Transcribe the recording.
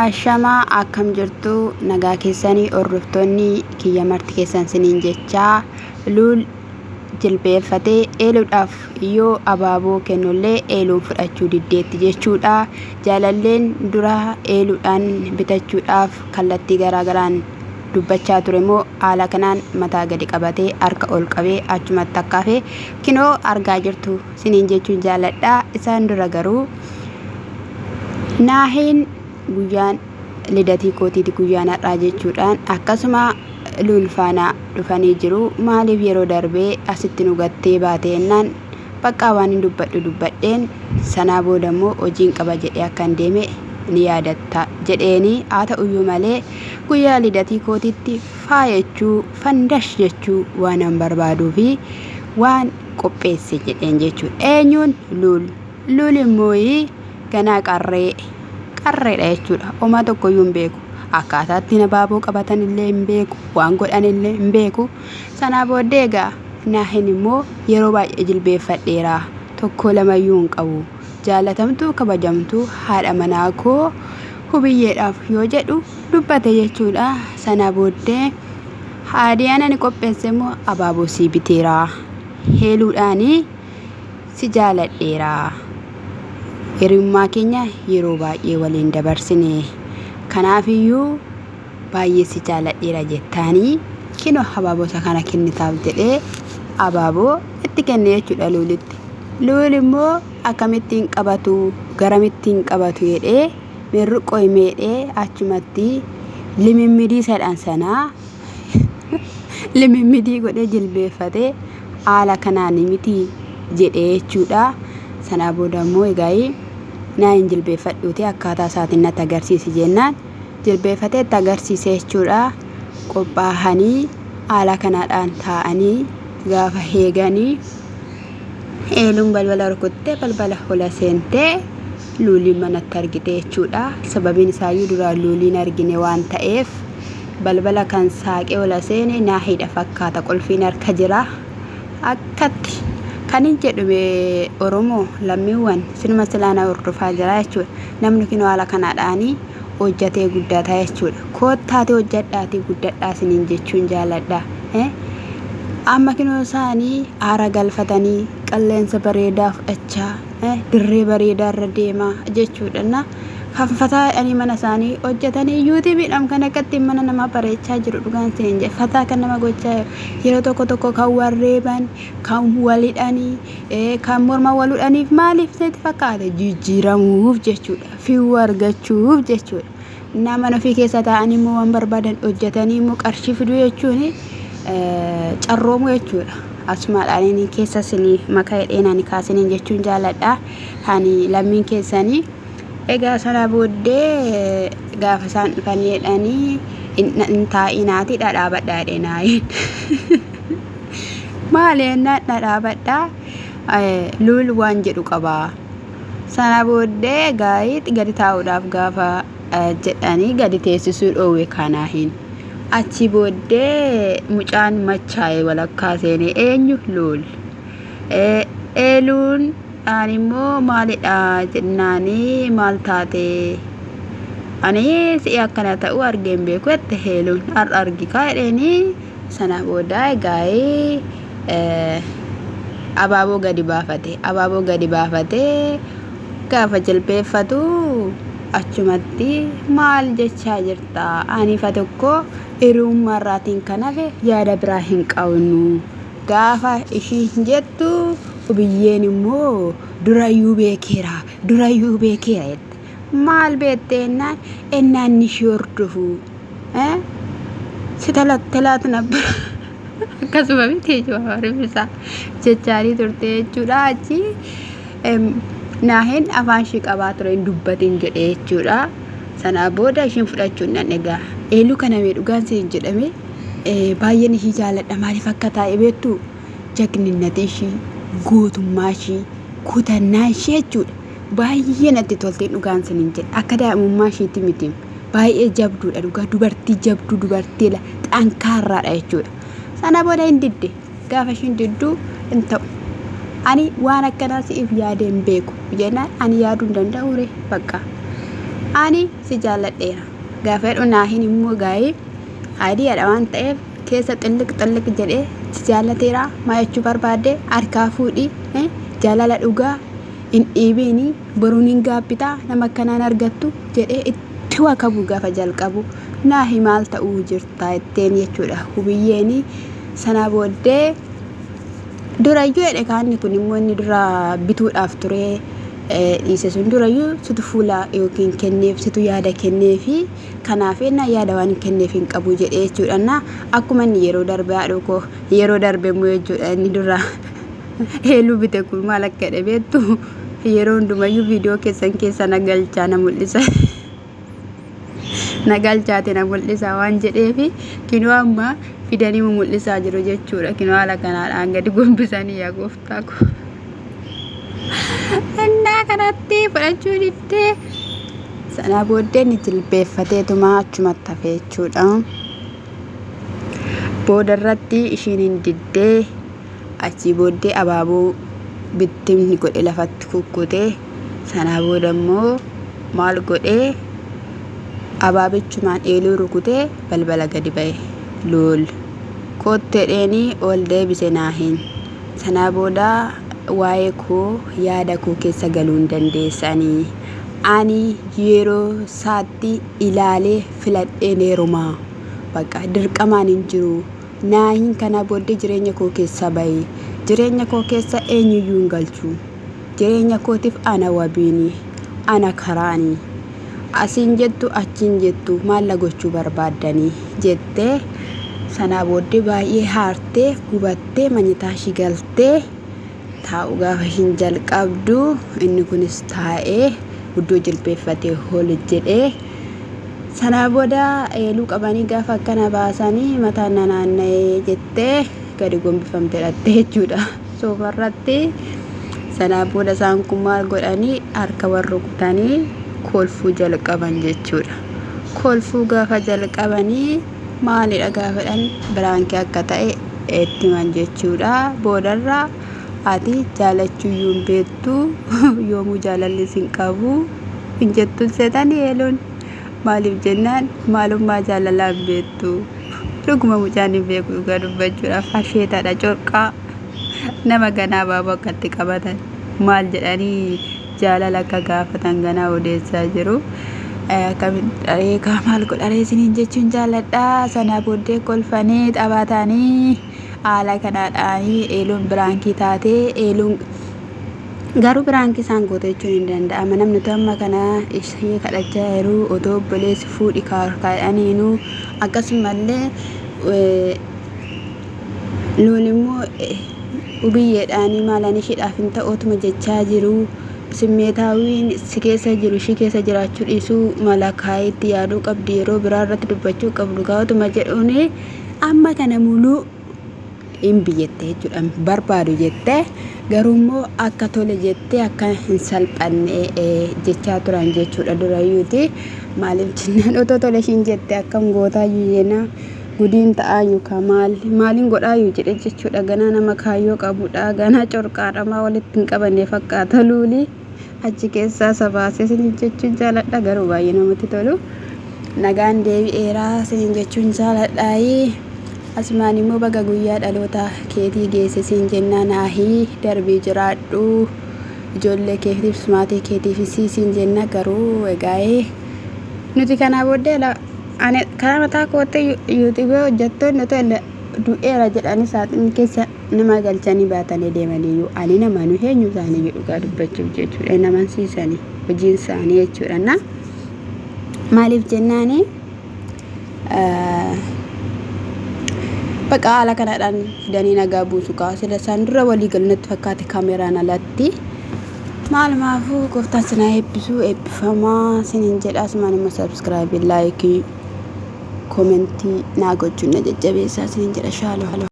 Ashamaa akkam jirtu nagaa keessanii hordoftoonni kiyya marti keessan siniin jechaa lul jilbeeffatee eeluudhaaf yoo abaaboo kennullee eeluun fudhachuu diddeetti jechuudha. Jaalalleen dura eeluudhaan bitachuudhaaf kallattii garaagaraan dubbachaa ture moo haala kanaan mataa gadi qabatee harka ol qabee achumatti akkaafe kinoo argaa jirtu siniin jechuun jaaladha. Isaan dura garuu naahiin guyyaan lidatii kootiiti guyyaan har'aa jechuudhaan akkasuma lulfaanaa dhufanii jiru. Maaliif yeroo darbee asitti nu gattee baatee ennaan bakka waan hin dubbadheen sanaa booda immoo hojiin qaba jedhee akkan deeme ni yaadatta jedheeni. Haa ta'uyyuu malee guyyaa lidatii kootiitti faayachuu fandash jechuu waan an barbaaduu fi waan qopheesse jedheen jechuudha. Eenyuun lul immoo ganaa qarreedha jechuudha. Homaa tokkoyyuu hin beeku. Akkaataatti abaaboo qabatan illee hin beeku. Waan godhan illee hin beeku. Sanaa booddee egaa naahin immoo yeroo baay'ee jilbeeffadheera. Tokko lamayyuu hin qabu. Jaalatamtuu kabajamtuu haadha manaa koo hubiyyeedhaaf yoo jedhu dubbate jechuudha. Sanaa booddee haadiyaan ani qopheesse immoo abaaboo sii biteera. Eeluudhaanii si jaaladheera. Hiriyummaa keenya yeroo baay'ee waliin dabarsine. Kanaafiyyuu baay'ee si jaaladheera jettaanii kinoo abaaboo isa kana kennitaaf jedhee abaaboo itti kenne jechuudha lulitti. Lul immoo akkamittiin qabatu garamittiin qabatu jedhee mirruqoo himeedhee achumatti limimmidii sadhaan sanaa limimmidii godhee jilbeeffatee haala kanaan miti jedhee jechuudha. Sanaa booda immoo egaa naahin jilbeeffadhuuti akkaataa isaatiin natti agarsiisi jennaan jilbeeffatee itti agarsiise jechuudha. Qophaa'anii haala kanaadhaan taa'anii gaafa eeganii eeluun balbala rukuttee balbala hola seentee luuliin manatti argite jechuudha. Sababiin isaayyuu duraan luuliin argine waan ta'eef balbala kan saaqee hola seene naahiidha fakkaata qulfiin harka jira akkatti. Kan hin jedhume Oromoo lammiiwwan sinuma silaana hordofaa jira jechuudha. Namni kinoo haala kanaadhaanii hojjatee guddataa jechuudha. Koottaatee hojjadhaatii guddadhaa siniin jechuun jaaladha. Amma kinoo isaanii aara galfatanii qilleensa bareedaa fudhachaa dirree bareedaa irra deemaa jechuudha. Fataa ani mana isaanii hojjetanii yuutuubiidhaan kan akkatti mana namaa bareechaa jiru dhugaan siniin jedhe. Fataa kan nama gochaa yeroo tokko kan warreeban kan walidhanii kan morma waludhaniif maaliif seeti fakkaata jijjiiramuuf jechuudha. Fiiwuu argachuuf jechuudha. Nama ofii keessa taa'anii immoo waan barbaadan hojjetanii immoo qarshii fiduu jechuun carroomuu jechuudha. Asumaadhaan keessa sinii makaa hidheenani kaasiniin jechuun jaaladha. Hani lammiin keessanii egaa sana booddee gaafa isaan dhufan jedhanii hin taa'inaati dhadhaabadhaa jedheenaayin. Maali ennaan dhadhaabadhaa lul waan jedhu qabaa. Sana booddee gaayitti gadi taa'uudhaaf gaafa jedhanii gadi teessisuu dhoowwe kanaahin. Achi booddee mucaan machaa'e walakkaa seenee eenyu lul. Eeluun ani immoo maalidha jennaanii maal taate ani si'i akkana ta'u argeen beeku jette eeluun har'a argikaa jedheenii. Sana booda egaa abaaboo gadi baafatee gaafa jilbeeffatu achumatti maal jechaa jirta aniifa tokko hiriyummaarraatiin kan hafe yaada biraa hin qabnu gaafa ishiin jettu biyyeen immoo durayyuu beekeera jette. Maal beetteenaan ennaan ishii hordofu si talaatu nabbara akkasuma miti rifisa jechaanii turte jechuudha. Achi naahin afaan ishii qabaa ture hin dubbatin jedhe jechuudha. Sanaa booda ishiin fudhachuun nan egaa eeluu kana mee dhugaan siin jedhame baay'een ishii jaaladha. Maaliif akka taa'e beektu jagninnati ishii gootummaa ishii kutannaa ishee jechuudha. Baay'ee natti tolteen dhugaan siniin jedhe akka daa'imummaa ishiitti miti baay'ee jabduudha dhugaa dubartii jabduu dubartii xankaarraadha jechuudha. Sana booda hin didde gaafa ishiin didduu hin ta'u. Ani waan akkanaa siif yaadeen beeku jennaan ani yaaduu hin danda'u bakka ani si jaalladheera gaafa jedhu naahin immoo gaa'ee haadiyaadha waan ta'eef keessa xilliq jedhee si jaallateera maa jechuu barbaadde harkaa fuudhi jaalala dhugaa in dhiibiini boruun hin gaabbitaa nama akkanaan argattu jedhee itti wakabu gaafa jalqabu naahi maal ta'uu jirta itteen jechuudha hubiyyeeni sana booddee durayyuu jedhe kaanni kun immoo inni dura bituudhaaf ture dhiise sun durayyuu situ fuula yookiin kenneef situ yaada kenneefi kanaaf ennaa yaada waan kenneef hin qabu jedhee jechuudha akkuma inni yeroo darbe haadhoo koo yeroo darbe immoo jechuudha inni dura heeluu bite kun maal akka jedhe beektu yeroo hundumayyuu viidiyoo keessan keessa nagalchaa na mul'isa nagalchaate na mul'isa waan jedheefi kinoo amma fidanii mul'isaa jiru jechuudha kinoo haala kanaadhaan gadi gombisanii yaa gooftaa ko innaa kanatti fudhachuu diddee sana booddee ni jilbeeffateetuma achumatti hafe jechuudha boodarratti ishiin hin diddee achii booddee abaaboo bittimni godhe lafatti kukkutee sana booda immoo maal godhee abaabichumaan eeluu rukutee balbala gadi ba'e lool kotteedheeni ol deebise naahin sana booda waa'ee koo yaada koo keessa galuu hin dandeessanii ani yeroo saatti ilaalee filadheen heerumaa bakka dirqamaan hin jiru naahin kana booddee jireenya koo keessa ba'e jireenya koo keessa eenyuyyuu hin galchu jireenya kootiif ana wabiini ana karaanii asiin jettu achiin jettu maalla gochuu barbaaddanii jettee sana booddee baay'ee haartee gubattee manyitaa ishii galtee taa'u gaafa ishiin jalqabdu inni kunis taa'ee guddoo jilbeeffatee hol jedhee sana booda eeluu qabanii gaafa akkana baasanii mataan naanna'ee jettee gadi gombifamtee dhattee jechuudha soofarratti sana booda isaan kun maal godhanii harka warra rukutanii kolfuu jalqaban jechuudha kolfuu gaafa jalqabanii maalidha gaafadhan biraankii akka ta'e itti himan jechuudha boodarraa ati jaalachuuyyuu hin beektu yoomuu jaalallis hin qabu hin jettuun seetanii eeluun maaliif jennaan maalummaa jaalalaa hin beektu dhuguma mucaan hin beeku dhugaa dubbachuudhaaf asheetadha corqaa nama ganaa baaboo akkatti qabatan maal jedhanii jaalala akka gaafatan ganaa odeessaa jiru akkamitti maal godharee isiniin jechuun jaalladhaa sana booddee kolfanii taphatanii haala kanaadhaanii eeluun biraankii taatee eeluun garuu biraankii isaan goote jechuun hin danda'ama namni amma kana ishee kadhachaa jiru otoo obboleessi fuudhi kaadhaniinuu akkasumallee loon immoo ubiyyeedhaanii maalaan isheedhaaf hin ta'ootuma jechaa jiru simmeetaawiin si keessa jiru ishii keessa jiraachuu dhiisuu malakaayitti yaaduu qabdi yeroo biraa irratti dubbachuu qabdu kaa'utuma jedhuuni amma kana muluu hin biyyette jechuudha barbaadu jette garuu immoo akka tole jette akka hin salphanne jechaa turan jechuudha durayyuuti maaliif jennaan otoo tole ishiin jette akkam gootaayyuu jennaa gudiin ta'aayyuu ka maaliin godhaayyuu jedhe jechuudha ganaa nama kaayyoo qabudha ganaa corqaadhamaa walitti hin qabanne fakkaata luulii achi keessaa sabaasee sinin jechuun jaaladha garuu baay'ee namatti tolu nagaan deebi'eeraa sinin jechuun jaaladhaayii asumaan immoo baga guyyaa dhaloota keetii geesse sin jennaa naahii darbii jiraadhu ijoollee keetiif maatii keetiif siin jenna garuu egaa'ee nuti kanaa booddee ani karaa mataa kootti yuutuubee hojjettoonni otoo du'eera jedhanii saaxiin keessa nama galchanii baatanii deemaniyyuu ani namanuu eenyu isaanii dhugaa dubbachuuf jechuudha namansiisanii hojiin isaanii jechuudha maaliif jennaani baqa haala kanaadhaan fidanii nagaa buusu kaasila isaan dura walii galnatti fakkaate kaameraan alatti maalumaafuu gooftaan sinaa eebbisuu eebbifamaa sinin jedha asumaan immoo sabskiraabii laayikii komentii naa gochuun na jajjabeessaa sinin jedha shaaloo